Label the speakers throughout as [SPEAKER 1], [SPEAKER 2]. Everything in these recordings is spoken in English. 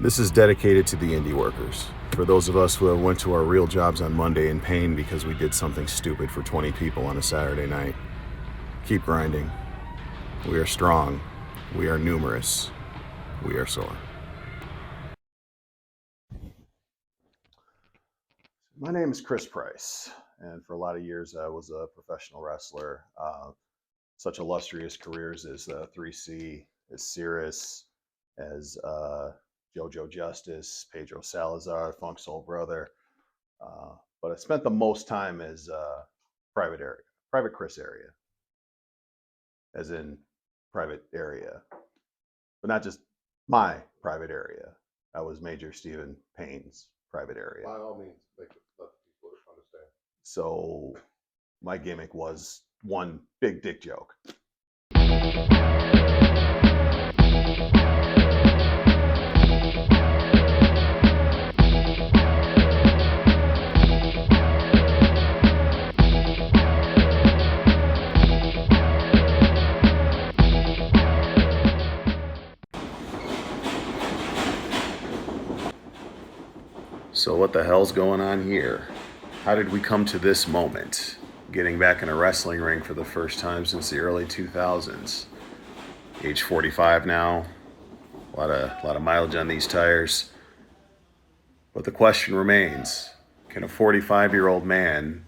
[SPEAKER 1] This is dedicated to the indie workers. For those of us who went to our real jobs on Monday in pain because we did something stupid for 20 people on a Saturday night. Keep grinding. We are strong. We are numerous. We are sore. My name is Chris Price, and for a lot of years I was a professional wrestler. Such illustrious careers as 3C, as Cirrus, as JoJo Justice, Pedro Salazar, Funk Soul Brother. But I spent the most time as Private Chris area, as in private area, but not just my private area. I was Major Stephen Payne's private area.
[SPEAKER 2] By all means, let people understand.
[SPEAKER 1] So my gimmick was one big dick joke. So what the hell's going on here? How did we come to this moment? Getting back in a wrestling ring for the first time since the early 2000s. Age 45 now. A lot of mileage on these tires. But the question remains, can a 45-year-old man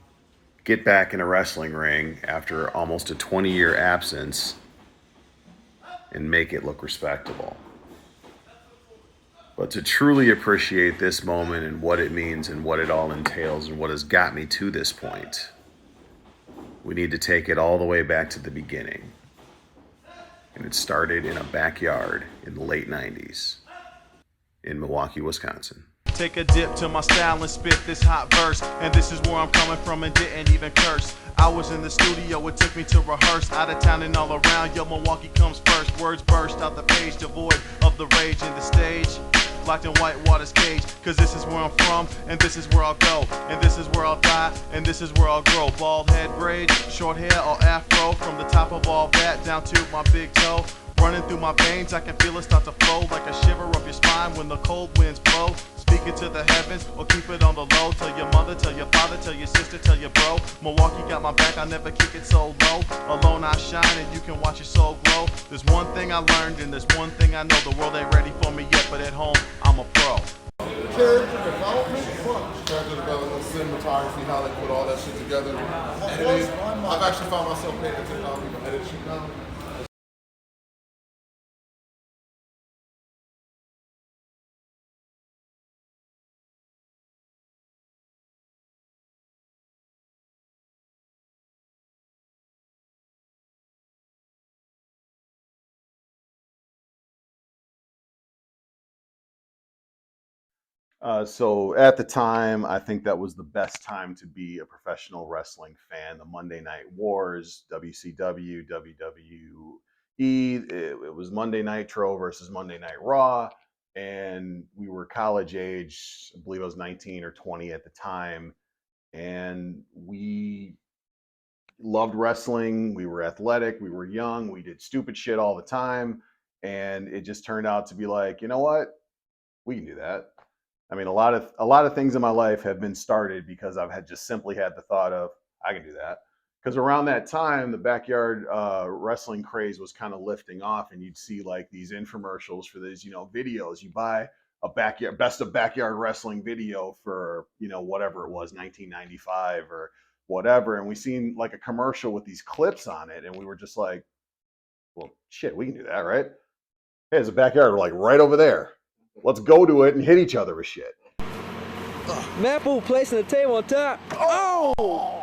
[SPEAKER 1] get back in a wrestling ring after almost a 20-year absence and make it look respectable? But to truly appreciate this moment and what it means and what it all entails and what has got me to this point, we need to take it all the way back to the beginning. And it started in a backyard in the late 90s in Milwaukee, Wisconsin.
[SPEAKER 3] Take a dip to my style and spit this hot verse. And this is where I'm coming from and didn't even curse. I was in the studio, it took me to rehearse. Out of town and all around, yo, Milwaukee comes first. Words burst out the page, devoid of the rage in the stage. Locked in white water's cage, cause this is where I'm from, and this is where I'll go, and this is where I'll die, and this is where I'll grow. Bald head braid, short hair or afro, from the top of all that down to my big toe. Running through my veins, I can feel it start to flow like a shiver up your spine when the cold winds blow. Speak it to the heavens or keep it on the low. Tell your mother, tell your father, tell your sister, tell your bro. Milwaukee got my back, I never kick it so low. Alone I shine and you can watch your soul glow. There's one thing I learned and there's one thing I know. The world ain't ready for me yet, but at home I'm a pro.
[SPEAKER 2] Character development, cinematography, how they put all that shit together. Editing. I've actually found myself paying attention to how people edit shit now.
[SPEAKER 1] So at the time, I think that was the best time to be a professional wrestling fan. The Monday Night Wars, WCW, WWE. It was Monday Nitro versus Monday Night Raw. And we were college age. I believe I was 19 or 20 at the time. And we loved wrestling. We were athletic. We were young. We did stupid shit all the time. And it just turned out to be like, you know what? We can do that. I mean, a lot of things in my life have been started because I've had just simply had the thought of I can do that. Because around that time, the backyard wrestling craze was kind of lifting off, and you'd see like these infomercials for these, videos. You buy a backyard best of backyard wrestling video for whatever it was, 1995 or whatever, and we seen like a commercial with these clips on it, and we were just like, well, shit, we can do that, right? Hey, there's a backyard like right over there. Let's go to it and hit each other with shit.
[SPEAKER 4] Maple placing the table on top. Oh!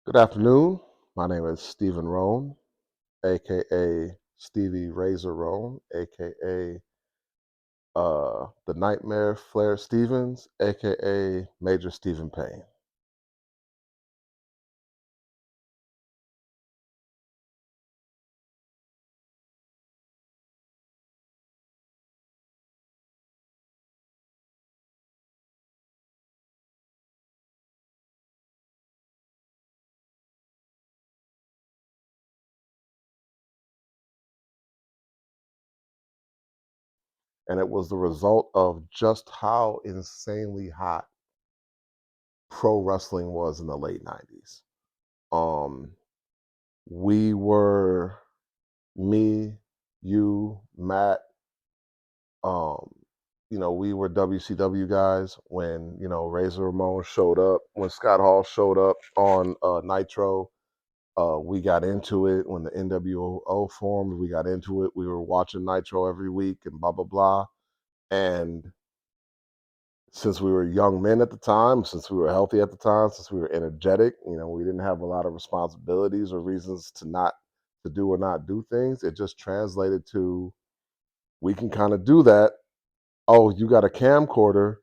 [SPEAKER 2] Good afternoon. My name is Stephen Roan, aka Stevie Razor Roan, aka
[SPEAKER 5] the Nightmare Flair Stevens, aka Major Stephen Payne. And it was the result of just how insanely hot pro wrestling was in the late 90s. We were, me, you, Matt, um, we were WCW guys when, Razor Ramon showed up, when Scott Hall showed up on Nitro. We got into it when the NWO formed. We got into it. We were watching Nitro every week and blah, blah, blah. And since we were young men at the time, since we were healthy at the time, since we were energetic, we didn't have a lot of responsibilities or reasons to do or not do things. It just translated to, we can kind of do that. Oh, you got a camcorder.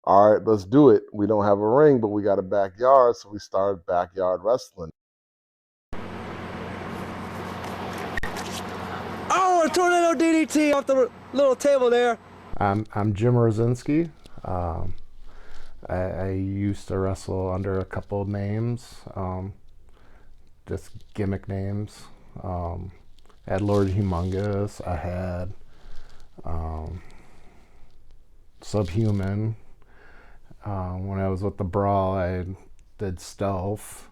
[SPEAKER 5] All right, let's do it. We don't have a ring, but we got a backyard. So we started backyard wrestling.
[SPEAKER 4] Oh, a tornado DDT off the little table there.
[SPEAKER 6] I'm Jim Rosinski. I used to wrestle under a couple of names, just gimmick names. I had Lord Humongous. I had Subhuman. When I was with the Brawl, I did Stealth.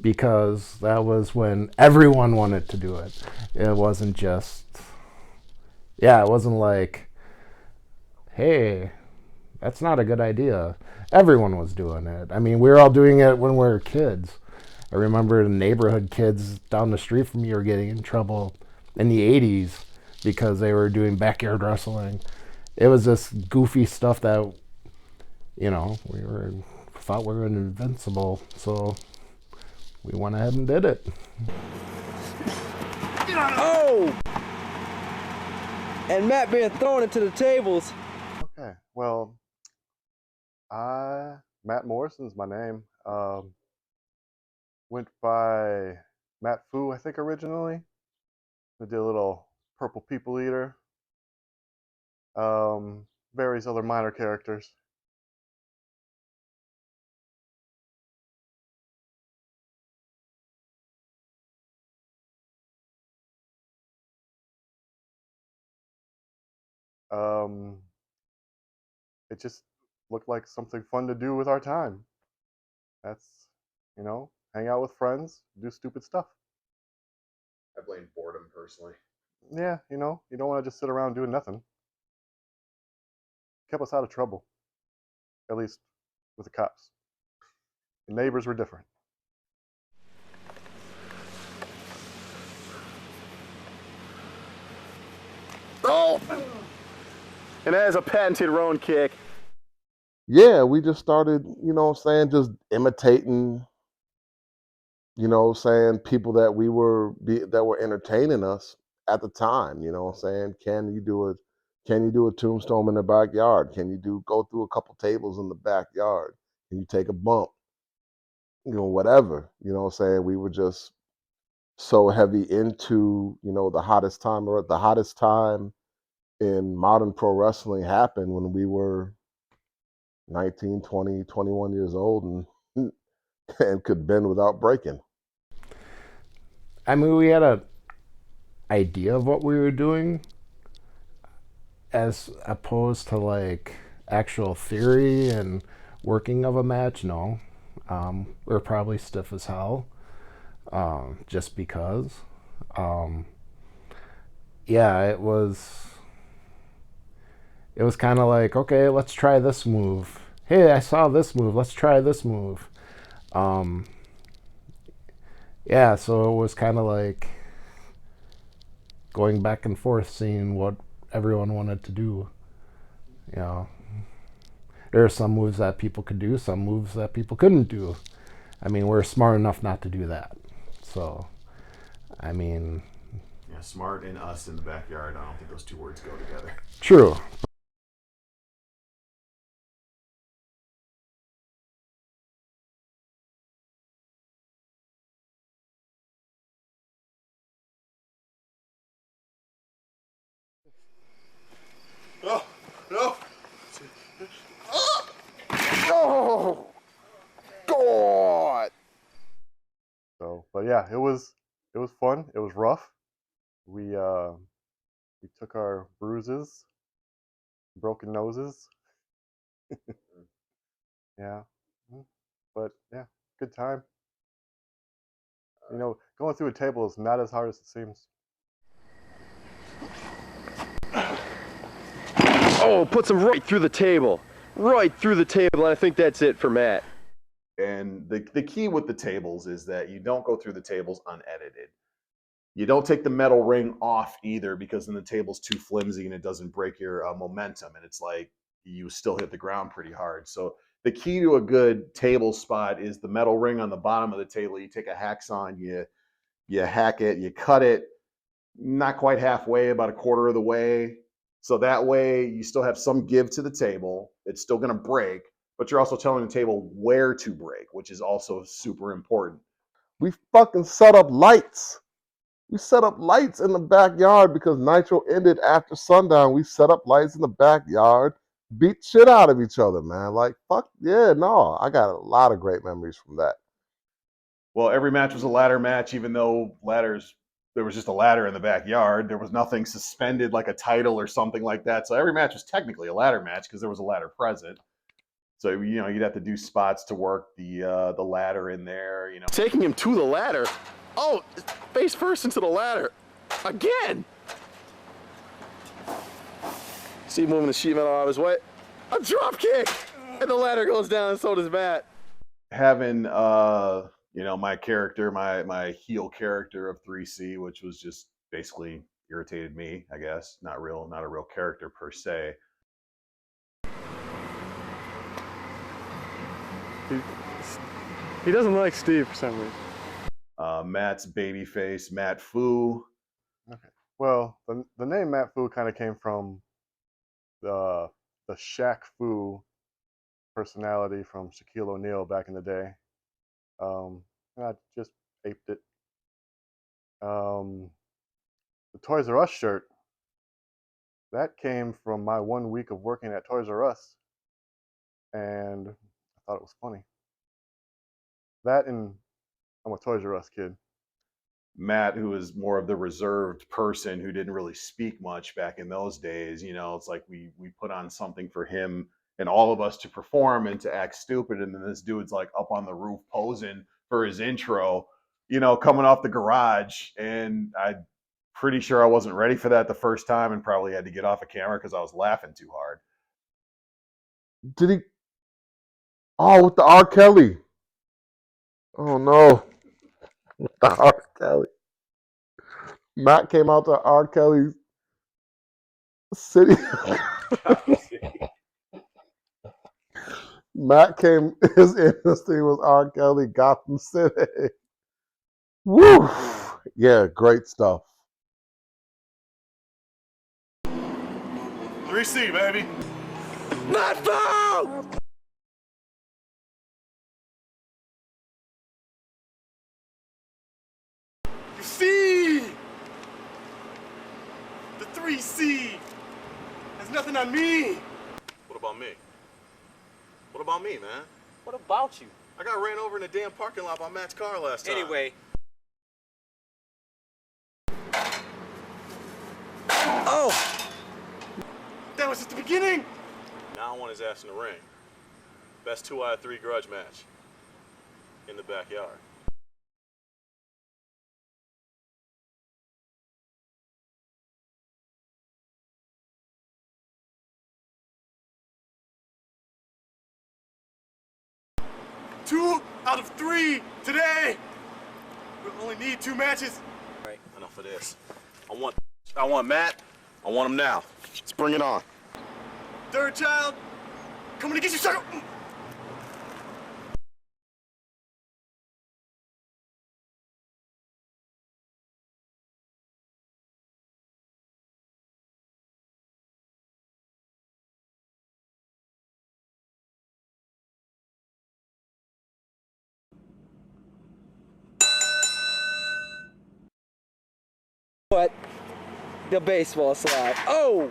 [SPEAKER 6] Because that was when everyone wanted to do it. It wasn't just, it wasn't like, hey, that's not a good idea. Everyone was doing it. I mean, we were all doing it when we were kids. I remember the neighborhood kids down the street from me were getting in trouble in the 80s because they were doing backyard wrestling. It was this goofy stuff that, we thought we were invincible. So we went ahead and did it.
[SPEAKER 4] Oh! And Matt being thrown into the tables.
[SPEAKER 5] Okay, well, Matt Morrison's my name. Went by Matt Fu, I think, originally. I did a little Purple People Eater. Various other minor characters. It just looked like something fun to do with our time. That's, hang out with friends, do stupid stuff.
[SPEAKER 1] I blame boredom personally.
[SPEAKER 5] Yeah, you don't want to just sit around doing nothing. Kept us out of trouble, at least with the cops. The neighbors were different.
[SPEAKER 7] Oh! And that is a patented Roan kick.
[SPEAKER 5] Yeah, we just started, just imitating, people that that were entertaining us at the time. Can you do a tombstone in the backyard? Can you go through a couple tables in the backyard? Can you take a bump? Whatever. We were just so heavy into, the hottest time in modern pro wrestling happened when we were 19, 20, 21 years old and and could bend without breaking.
[SPEAKER 6] I mean, we had an idea of what we were doing as opposed to like actual theory and working of a match. No, we were probably stiff as hell, just because. It was kind of like, okay, let's try this move. Hey, I saw this move. Let's try this move. Yeah, so it was kind of like going back and forth, seeing what everyone wanted to do. You know, there are some moves that people could do, some moves that people couldn't do. I mean, we're smart enough not to do that. So, I mean,
[SPEAKER 1] Yeah, smart and us in the backyard. I don't think those two words go together.
[SPEAKER 6] true.
[SPEAKER 2] No, no.
[SPEAKER 7] Oh, God. So, but yeah, it was fun. It was rough. We took our bruises, broken noses. Yeah, but yeah, good time. You know, going through a table is not as hard as it seems.
[SPEAKER 8] Oh, puts him right through the table. Right through the table, and I think that's it for Matt.
[SPEAKER 1] And the key with the tables is that you don't go through the tables unedited. You don't take the metal ring off either, because then the table's too flimsy and it doesn't break your momentum. And it's like you still hit the ground pretty hard. So the key to a good table spot is the metal ring on the bottom of the table. You take a hacksaw and you hack it, you cut it, not quite halfway, about a quarter of the way. So that way you still have some give to the table. It's still going to break, but you're also telling the table where to break, which is also super important.
[SPEAKER 5] We fucking set up lights. We set up lights in the backyard because Nitro ended after sundown. We set up lights in the backyard, beat shit out of each other, man. Like, fuck, yeah, no. I got a lot of great memories from that.
[SPEAKER 1] Well, every match was a ladder match, even though there was just a ladder in the backyard. There was nothing suspended like a title or something like that. So every match was technically a ladder match because there was a ladder present. So you'd have to do spots to work the ladder in there.
[SPEAKER 8] Taking him to the ladder. Oh, face first into the ladder. Again. See, moving the sheet metal out of his way. A drop kick, and the ladder goes down, and so does Matt.
[SPEAKER 1] Having my character, my heel character of 3C, which was just basically irritated me, I guess. Not a real character per se.
[SPEAKER 7] He doesn't like Steve for some reason.
[SPEAKER 1] Matt's babyface, Matt Fu.
[SPEAKER 7] Okay. Well, the name Matt Fu kind of came from the Shaq Fu personality from Shaquille O'Neal back in the day. And I just aped it. The Toys R Us shirt, that came from my 1 week of working at Toys R Us, and I thought it was funny. That, and I'm a Toys R Us kid.
[SPEAKER 1] Matt, who was more of the reserved person who didn't really speak much back in those days, it's like we put on something for him and all of us to perform and to act stupid, and then this dude's like up on the roof posing for his intro, coming off the garage, and I'm pretty sure I wasn't ready for that the first time and probably had to get off of camera because I was laughing too hard.
[SPEAKER 5] Did he? Oh, with the R. Kelly. Oh, no. With the R. Kelly. Matt came out to R. Kelly's city. Matt came, his industry was R. Kelly, Gotham City. Woo! Yeah, great stuff.
[SPEAKER 2] 3C, baby.
[SPEAKER 8] Matt Fu!
[SPEAKER 2] You see? The 3C. There's nothing on me. What about me? What about me, man?
[SPEAKER 9] What about you?
[SPEAKER 2] I got ran over in a damn parking lot by Matt's car last time.
[SPEAKER 9] Anyway.
[SPEAKER 2] Oh! That was at the beginning! Now I want his ass in the ring. Best 2 out of 3 grudge match. In the backyard. 2 out of 3 today. We only need 2 matches. All right, enough of this. I want Matt. I want him now.
[SPEAKER 8] Let's bring it on.
[SPEAKER 2] Third child, coming to get you, sucker.
[SPEAKER 4] But the baseball slide. Oh!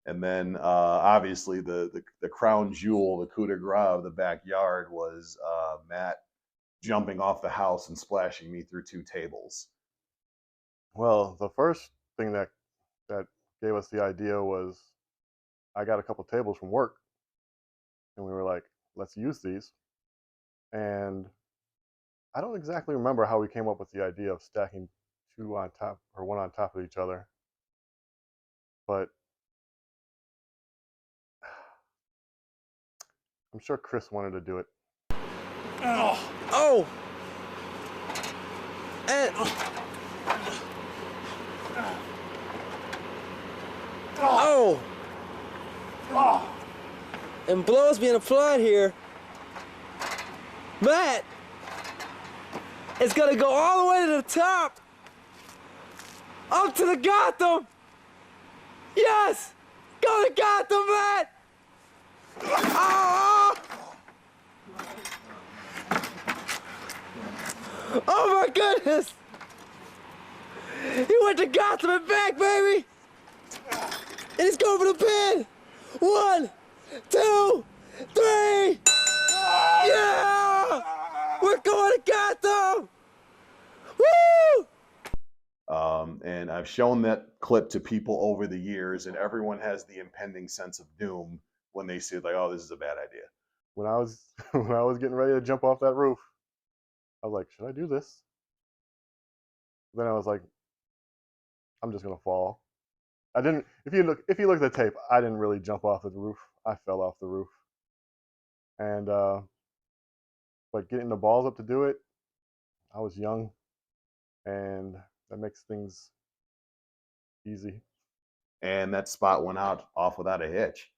[SPEAKER 1] And then obviously the crown jewel, the coup de grace of the backyard was Matt jumping off the house and splashing me through 2 tables.
[SPEAKER 7] Well, the first thing that gave us the idea was I got a couple tables from work, and we were like, let's use these. And I don't exactly remember how we came up with the idea of stacking 2 on top or 1 on top of each other, but I'm sure Chris wanted to do it.
[SPEAKER 4] Oh! And oh! And blows being applied here. Matt is gonna go all the way to the top, up to the Gotham. Yes, go to Gotham, Matt. Oh! Oh my goodness! He went to Gotham and back, baby! And he's going for the pin! 1, 2, 3! Yeah! We're going to Gotham! Woo!
[SPEAKER 1] And I've shown that clip to people over the years, and everyone has the impending sense of doom when they see it, like, oh, this is a bad idea.
[SPEAKER 7] When I was getting ready to jump off that roof, I was like, should I do this? Then I was like, I'm just gonna fall. I didn't. If you look at the tape, I didn't really jump off the roof. I fell off the roof. And but getting the balls up to do it, I was young, and that makes things easy.
[SPEAKER 1] And that spot went off without a hitch.